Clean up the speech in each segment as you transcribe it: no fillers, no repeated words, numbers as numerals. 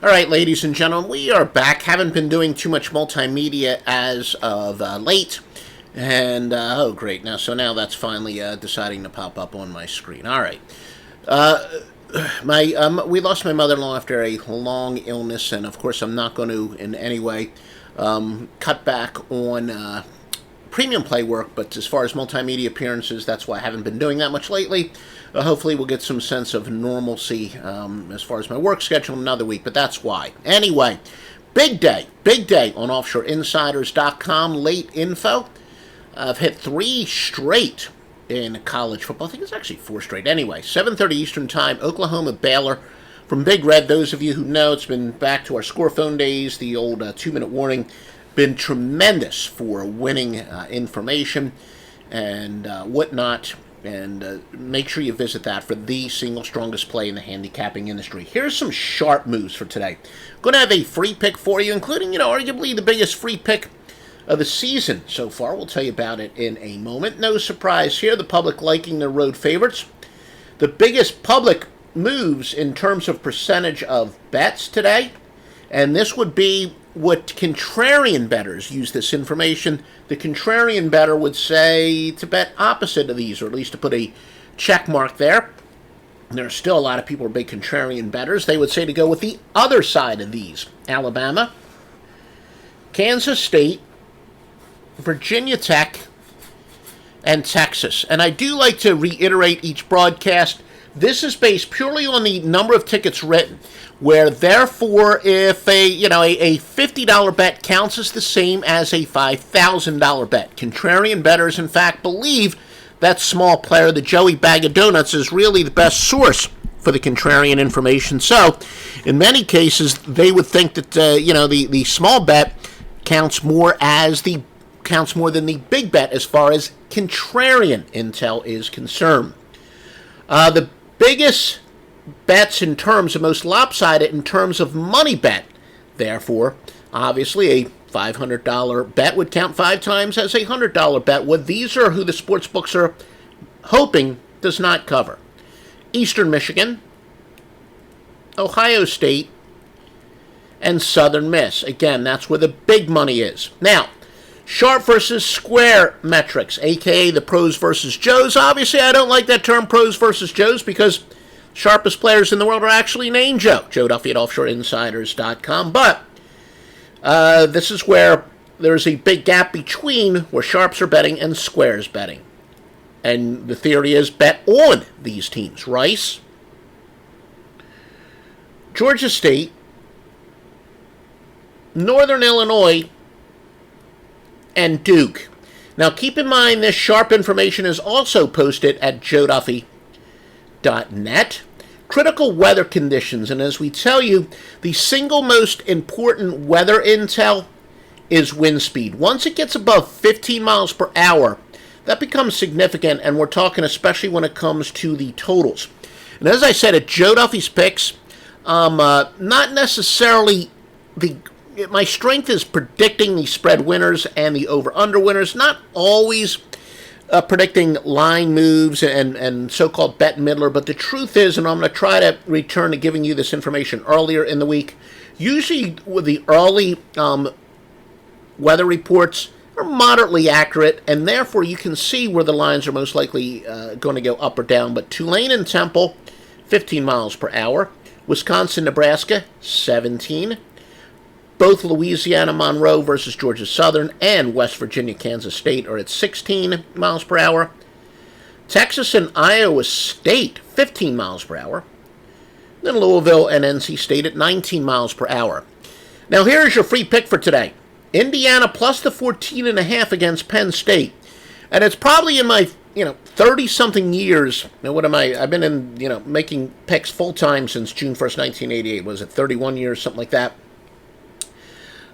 All right, ladies and gentlemen, we are back. Haven't been doing too much multimedia as of late. And, oh, great. Now that's finally deciding to pop up on my screen. All right. We lost my mother-in-law after a long illness, and of course I'm not going to in any way cut back on premium play work, but as far as multimedia appearances, that's why I haven't been doing that much lately. Hopefully we'll get some sense of normalcy as far as my work schedule another week, but that's why. Anyway, big day on offshoreinsiders.com, late info. I've hit 3 straight in college football. I think it's actually 4 straight. Anyway, 7:30 Eastern Time, Oklahoma Baylor. From Big Red, those of you who know, it's been back to our score phone days, the old 2-minute warning. Been tremendous for winning information and whatnot. And make sure you visit that for the single strongest play in the handicapping industry. Here's some sharp moves for today. Going to have a free pick for you, including, arguably the biggest free pick of the season so far. We'll tell you about it in a moment. No surprise here, the public liking their road favorites. The biggest public moves in terms of percentage of bets today, and this would be what contrarian bettors use this information. The contrarian bettor would say to bet opposite of these, or at least to put a check mark there. There are still a lot of people who are big contrarian bettors. They would say to go with the other side of these. Alabama, Kansas State, Virginia Tech, and Texas. And I do like to reiterate each broadcast, this is based purely on the number of tickets written, where therefore if a $50 bet counts as the same as a $5,000 bet. Contrarian bettors, in fact, believe that small player, the Joey Bag of Donuts, is really the best source for the contrarian information. So, in many cases, they would think that the small bet counts more than the big bet as far as contrarian intel is concerned. The biggest bets in terms of most lopsided in terms of money bet, therefore, obviously a $500 bet would count 5 times as a $100 bet. Well, these are who the sports books are hoping does not cover. Eastern Michigan, Ohio State, and Southern Miss. Again, that's where the big money is. Now, sharp versus square metrics, a.k.a. the pros versus Joes. Obviously, I don't like that term, pros versus Joes, because sharpest players in the world are actually named Joe. Joe Duffy at offshoreinsiders.com. But this is where there's a big gap between where sharps are betting and squares betting. And the theory is bet on these teams. Rice, Georgia State, Northern Illinois, and Duke. Now keep in mind this sharp information is also posted at joeduffy.net. Critical weather conditions, and as we tell you, the single most important weather intel is wind speed. Once it gets above 15 miles per hour, that becomes significant, and we're talking especially when it comes to the totals. And as I said, at Joe Duffy's Picks, not necessarily my strength is predicting the spread winners and the over-under winners, not always predicting line moves and so-called bet middler, but the truth is, and I'm going to try to return to giving you this information earlier in the week, usually with the early weather reports are moderately accurate, and therefore you can see where the lines are most likely going to go up or down. But Tulane and Temple, 15 miles per hour. Wisconsin, Nebraska, 17. Both Louisiana Monroe versus Georgia Southern and West Virginia Kansas State are at 16 miles per hour. Texas and Iowa State, 15 miles per hour. Then Louisville and NC State at 19 miles per hour. Now here's your free pick for today. Indiana plus the 14.5 against Penn State. And it's probably in my 30-something years. Now, what am I? I've been in, making picks full-time since June 1st, 1988. Was it 31 years, something like that?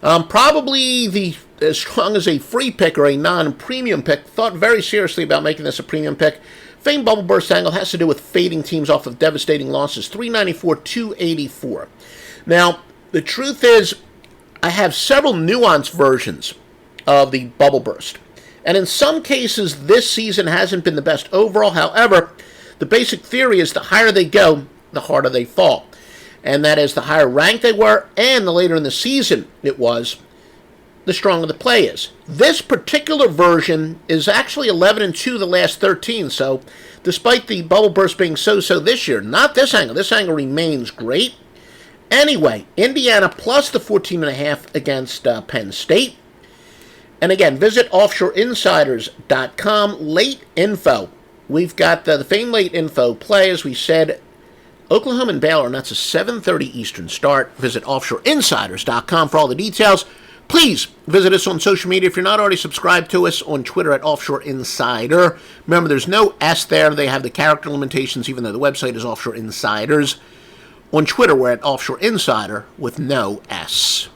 Probably as strong as a free pick or a non-premium pick. Thought very seriously about making this a premium pick. Famed bubble burst angle has to do with fading teams off of devastating losses. 394-284. Now, the truth is, I have several nuanced versions of the bubble burst. And in some cases, this season hasn't been the best overall. However, the basic theory is the higher they go, the harder they fall. And that is the higher ranked they were, and the later in the season it was, the stronger the play is. This particular version is actually 11-2 the last 13, so despite the bubble burst being so-so this year, not this angle. This angle remains great. Anyway, Indiana plus the 14.5 against Penn State. And again, visit offshoreinsiders.com. Late info. We've got the famed late info play, as we said, Oklahoma and Baylor, and that's a 7:30 Eastern start. Visit offshoreinsiders.com for all the details. Please visit us on social media if you're not already subscribed to us on Twitter at Offshore Insider. Remember, there's no S there. They have the character limitations, even though the website is Offshore Insiders. On Twitter, we're at Offshore Insider with no S.